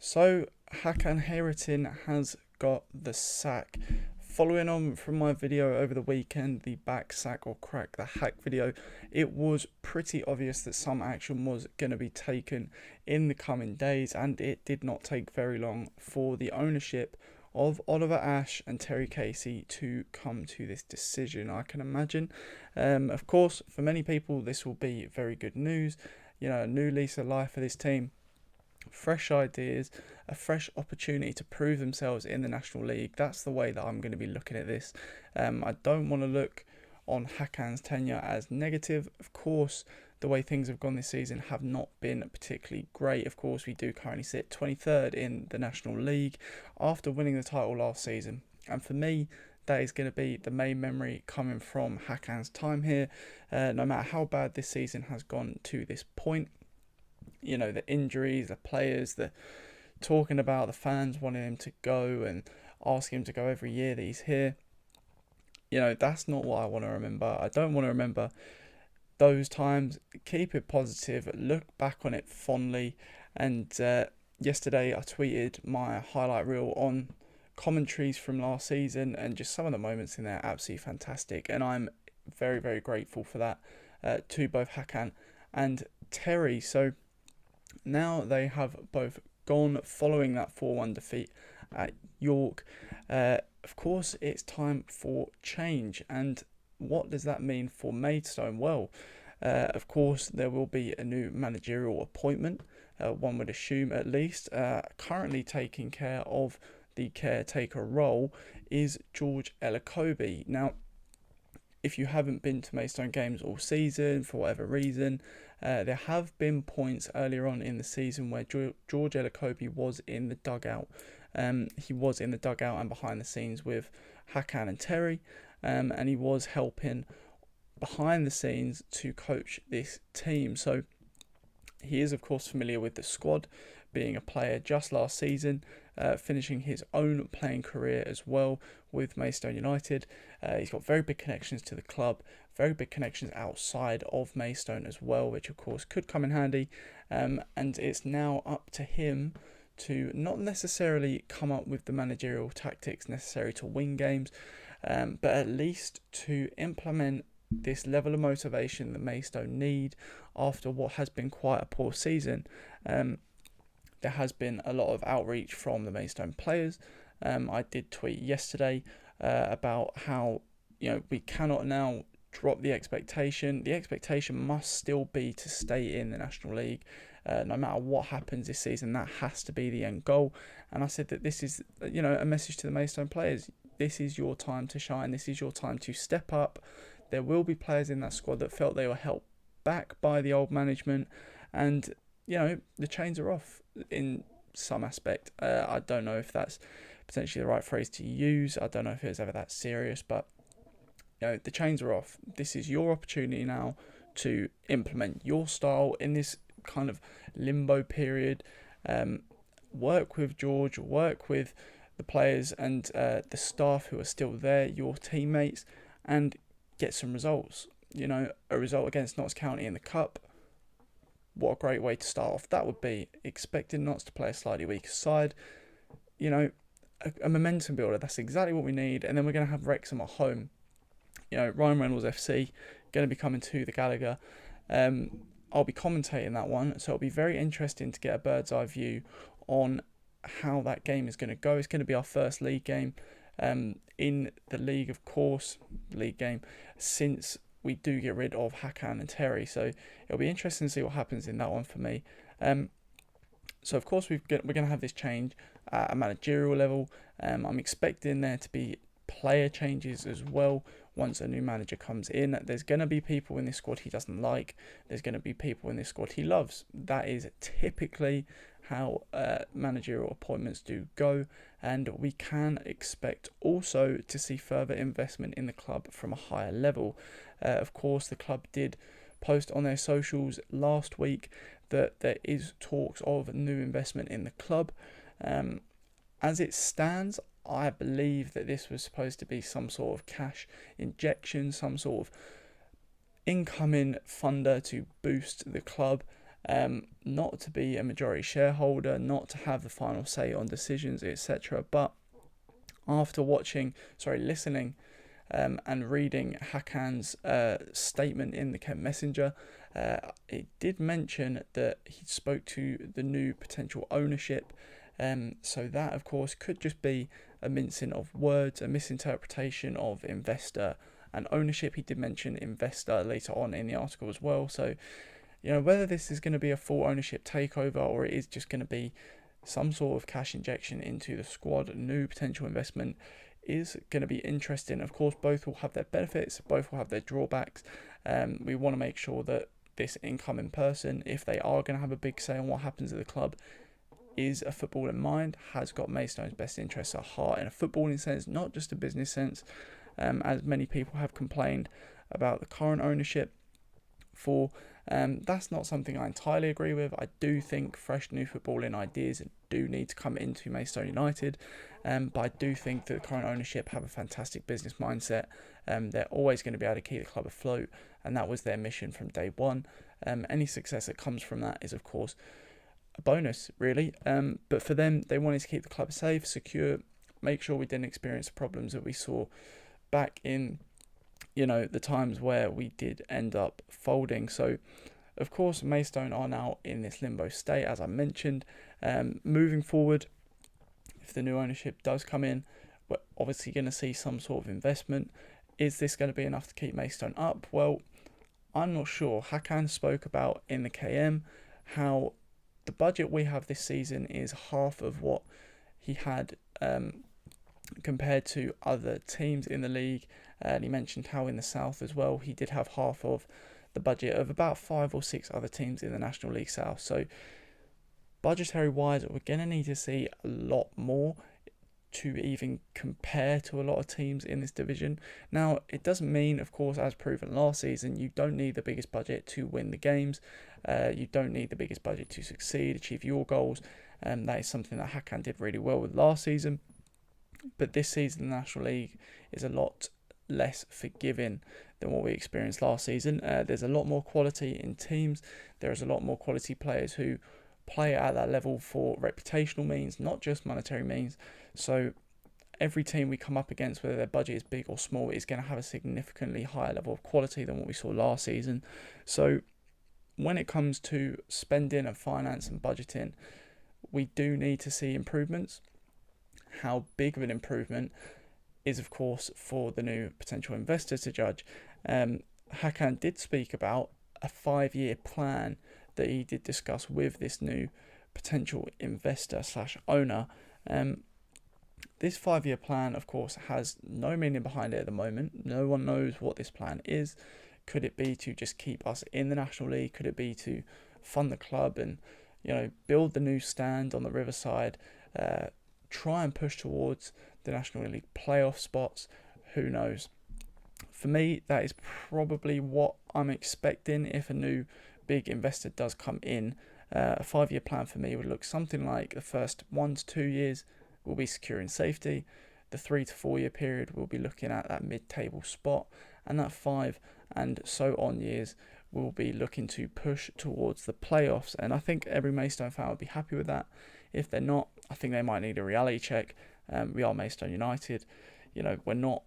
So, Hakan Heyrettin has got the sack. Following on from my video over the weekend, the back sack or crack the hack video, it was pretty obvious that some action was going to be taken in the coming days, and it did not take very long for the ownership of Oliver Ash and Terry Casey to come to this decision. I can imagine, of course, for many people, this will be very good news. A new lease of life for this team. Fresh ideas, a fresh opportunity to prove themselves in the National League. That's the way that I'm going to be looking at this. I don't want to look on Hakan's tenure as negative. Of course, the way things have gone this season have not been particularly great. Of course, we do currently sit 23rd in the National League after winning the title last season. And for me, that is going to be the main memory coming from Hakan's time here. No matter how bad this season has gone to this point, the injuries, the players, the talking about the fans wanting him to go and asking him to go every year that he's here. That's not what I want to remember. I don't want to remember those times. Keep it positive, look back on it fondly. And yesterday I tweeted my highlight reel on commentaries from last season, and just some of the moments in there are absolutely fantastic. And I'm very, very grateful for that to both Hakan and Terry. So now they have both gone following that 4-1 defeat at York. Of course, it's time for change. And what does that mean for Maidstone? Well, of course, there will be a new managerial appointment, one would assume at least. Currently taking care of the caretaker role is George Elokobi. Now, if you haven't been to Maidstone games all season for whatever reason, there have been points earlier on in the season where George Elokobi was in the dugout. He was in the dugout and behind the scenes with Hakan and Terry, and he was helping behind the scenes to coach this team. So he is, of course, familiar with the squad, being a player just last season, finishing his own playing career as well with Maidstone United. He's got very big connections to the club, very big connections outside of Maidstone as well, which of course could come in handy. And it's now up to him to not necessarily come up with the managerial tactics necessary to win games, but at least to implement this level of motivation that Maidstone need after what has been quite a poor season. There has been a lot of outreach from the Maidstone players. I did tweet yesterday about how we cannot now drop the expectation. The expectation must still be to stay in the National League. No matter what happens this season, that has to be the end goal. And I said that this is a message to the Maidstone players. This is your time to shine. This is your time to step up. There will be players in that squad that felt they were held back by the old management, and the chains are off in some aspect. I don't know if that's potentially the right phrase to use. I don't know if it was ever that serious, but the chains are off. This is your opportunity now to implement your style in this kind of limbo period. Work with George, work with the players and the staff who are still there, your teammates, and get some results. A result against Notts County in the Cup. What a great way to start off that would be. Expecting Notts to play a slightly weaker side. A momentum builder. That's exactly what we need. And then we're going to have Wrexham at home. Ryan Reynolds FC going to be coming to the Gallagher. I'll be commentating that one, so it'll be very interesting to get a bird's eye view on how that game is going to go. It's going to be our first league game in the league, of course, league game since we do get rid of Hakan and Terry. So it'll be interesting to see what happens in that one for me. So of course we're going to have this change at a managerial level. I'm expecting there to be player changes as well once a new manager comes in. There's going to be people in this squad he doesn't like. There's going to be people in this squad he loves. That is typically how managerial appointments do go, and we can expect also to see further investment in the club from a higher level. Of course, the club did post on their socials last week that there is talks of new investment in the club. As it stands, I believe that this was supposed to be some sort of cash injection, some sort of incoming funder to boost the club. not to be a majority shareholder, not to have the final say on decisions, etc. But after listening and reading Hakan's statement in the Kent Messenger, it did mention that he spoke to the new potential ownership. So that, of course, could just be a mincing of words, a misinterpretation of investor and ownership. He did mention investor later on in the article as well. So, whether this is going to be a full ownership takeover or it is just going to be some sort of cash injection into the squad, new potential investment, is going to be interesting. Of course, both will have their benefits, both will have their drawbacks. We want to make sure that this incoming person, if they are going to have a big say on what happens at the club, is a football in mind, has got Maidstone's best interests at heart in a footballing sense, not just a business sense, as many people have complained about the current ownership for. That's not something I entirely agree with. I do think fresh new footballing ideas do need to come into Maidstone United, but I do think that the current ownership have a fantastic business mindset. They're always going to be able to keep the club afloat, and that was their mission from day one. Any success that comes from that is, of course, a bonus, really. But for them, they wanted to keep the club safe, secure, make sure we didn't experience the problems that we saw back in the times where we did end up folding. So, of course, Maidstone are now in this limbo state, as I mentioned. Moving forward, if the new ownership does come in, we're obviously going to see some sort of investment. Is this going to be enough to keep Maidstone up? Well, I'm not sure. Hakan spoke about in the KM how the budget we have this season is half of what he had compared to other teams in the league. And he mentioned how in the South as well, he did have half of the budget of about 5 or 6 other teams in the National League South. So budgetary wise, we're going to need to see a lot more to even compare to a lot of teams in this division. Now, it doesn't mean, of course, as proven last season, you don't need the biggest budget to win the games. You don't need the biggest budget to succeed, achieve your goals. That is something that Hakan did really well with last season. But this season, the National League is a lot less forgiving than what we experienced last season. There's a lot more quality in teams. There's a lot more quality players who play at that level for reputational means, not just monetary means. So every team we come up against, whether their budget is big or small, is going to have a significantly higher level of quality than what we saw last season. So when it comes to spending and finance and budgeting, we do need to see improvements. How big of an improvement is, of course, for the new potential investors to judge. Hakan did speak about a 5-year plan that he did discuss with this new potential investor / owner. This 5-year plan, of course, has no meaning behind it at the moment. No one knows what this plan is. Could it be to just keep us in the National League? Could it be to fund the club and build the new stand on the Riverside? Try and push towards the National League playoff spots. Who knows? For me, that is probably what I'm expecting if a new big investor does come in. A 5-year plan for me would look something like the first 1 to 2 years will be securing safety. The 3 to 4 year period will be looking at that mid-table spot, and that 5 and so on years will be looking to push towards the playoffs. And I think every Maidstone fan would be happy with that. If they're not, I think they might need a reality check. We are Maidstone United. We're not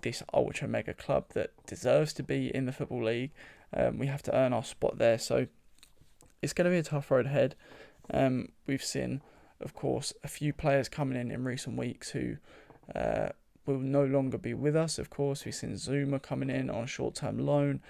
this ultra mega club that deserves to be in the Football League. We have to earn our spot there. So it's going to be a tough road ahead. We've seen, of course, a few players coming in recent weeks who will no longer be with us. Of course, we've seen Zuma coming in on a short-term loan.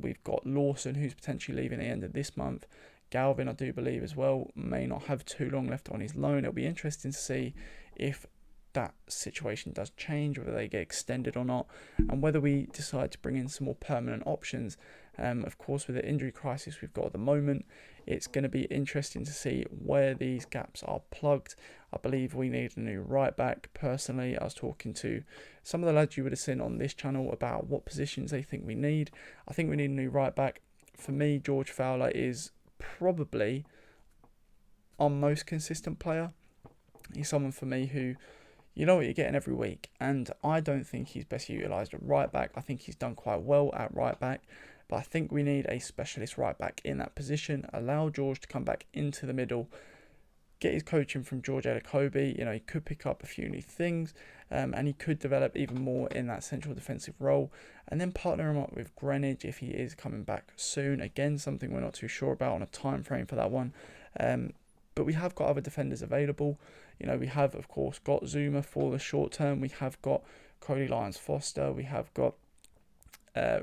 We've got Lawson, who's potentially leaving at the end of this month. Galvin, I do believe as well, may not have too long left on his loan. It'll be interesting to see if that situation does change, whether they get extended or not, and whether we decide to bring in some more permanent options. Of course, with the injury crisis we've got at the moment, it's going to be interesting to see where these gaps are plugged. I believe we need a new right back. Personally, I was talking to some of the lads you would have seen on this channel about what positions they think we need. I think we need a new right back. For me, George Fowler is probably our most consistent player. He's someone for me who, you know what you're getting every week, and I don't think he's best utilised at right back. I think he's done quite well at right back, but I think we need a specialist right back in that position. Allow George to come back into the middle, get his coaching from George Elokobi. He could pick up a few new things, and he could develop even more in that central defensive role, and then partner him up with Greenwich if he is coming back soon. Again, something we're not too sure about on a time frame for that one, but we have got other defenders available. We have, of course, got Zuma for the short term. We have got Cody Lyons-Foster. We have got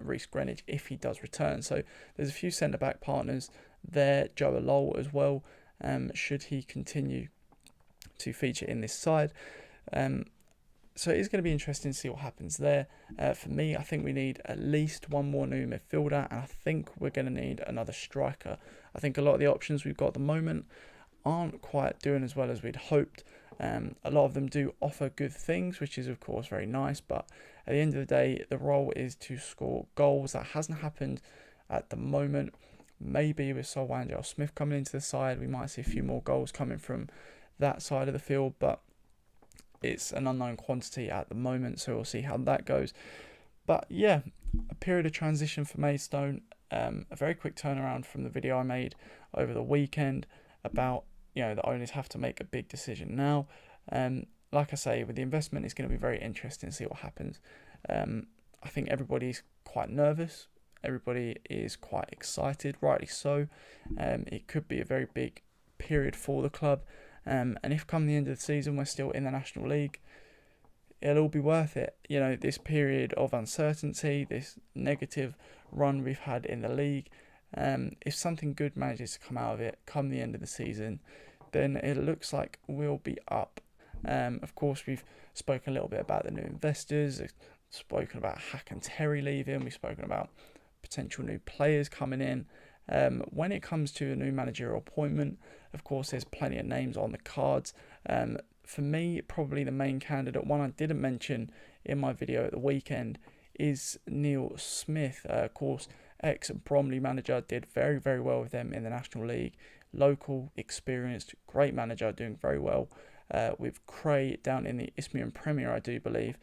Reece Greenwich if he does return. So there's a few centre-back partners there. Joe Alol as well, should he continue to feature in this side. So it is going to be interesting to see what happens there. For me, I think we need at least one more new midfielder, and I think we're going to need another striker. I think a lot of the options we've got at the moment aren't quite doing as well as we'd hoped. A lot of them do offer good things, which is of course very nice, but at the end of the day, the role is to score goals. That hasn't happened at the moment. Maybe with Sol Smith coming into the side, we might see a few more goals coming from that side of the field, but it's an unknown quantity at the moment, so we'll see how that goes. But yeah, a period of transition for Maidstone. A very quick turnaround from the video I made over the weekend about the owners have to make a big decision now. Like I say, with the investment, it's going to be very interesting to see what happens. I think everybody's quite nervous. Everybody is quite excited, rightly so. It could be a very big period for the club. And if come the end of the season we're still in the National League, it'll all be worth it. This period of uncertainty, this negative run we've had in the league, if something good manages to come out of it come the end of the season, then it looks like we'll be up. Of course, we've spoken a little bit about the new investors, spoken about Hakan Heyrettin leaving, we've spoken about potential new players coming in. When it comes to a new managerial appointment, of course, there's plenty of names on the cards. For me, probably the main candidate, one I didn't mention in my video at the weekend, is Neil Smith. Of course, ex-Bromley manager, did very, very well with them in the National League. Local, experienced, great manager, doing very well with Cray down in the Isthmian Premier, I do believe.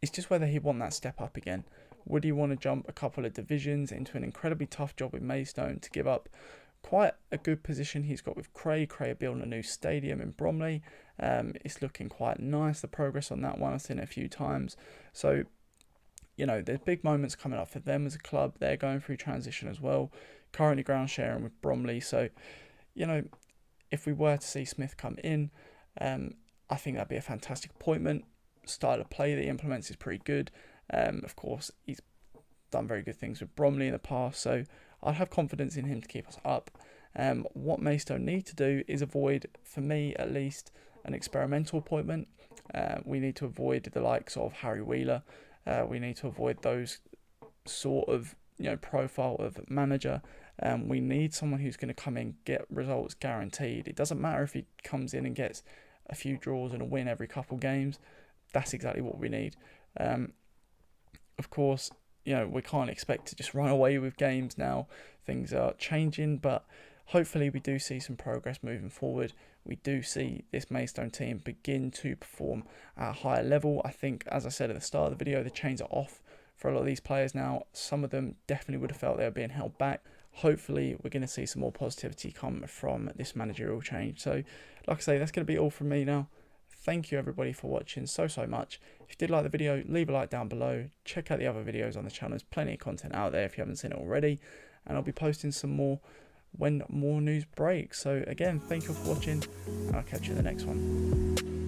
It's just whether he'd want that step up again. Would he want to jump a couple of divisions into an incredibly tough job with Maidstone to give up quite a good position he's got with Cray? Cray are building a new stadium in Bromley. It's looking quite nice, the progress on that one. I've seen it a few times. So, there's big moments coming up for them as a club. They're going through transition as well. Currently ground sharing with Bromley. So, if we were to see Smith come in, I think that'd be a fantastic appointment. Style of play that he implements is pretty good. Of course, he's done very good things with Bromley in the past, so I'd have confidence in him to keep us up. What Maidstone need to do is avoid, for me at least, an experimental appointment. We need to avoid the likes of Harry Wheeler. We need to avoid those sort of profile of manager. We need someone who's going to come in, get results guaranteed. It doesn't matter if he comes in and gets a few draws and a win every couple games. That's exactly what we need. Of course, we can't expect to just run away with games now. Things are changing, but hopefully we do see some progress moving forward. We do see this Maidstone team begin to perform at a higher level. I think, as I said at the start of the video, the chains are off for a lot of these players now. Some of them definitely would have felt they were being held back. Hopefully we're going to see some more positivity come from this managerial change. So, like I say, that's going to be all from me now. Thank you everybody for watching so much. If you did like the video, leave a like down below. Check out the other videos on the channel. There's plenty of content out there if you haven't seen it already. And I'll be posting some more when more news breaks. So again, thank you for watching, and I'll catch you in the next one.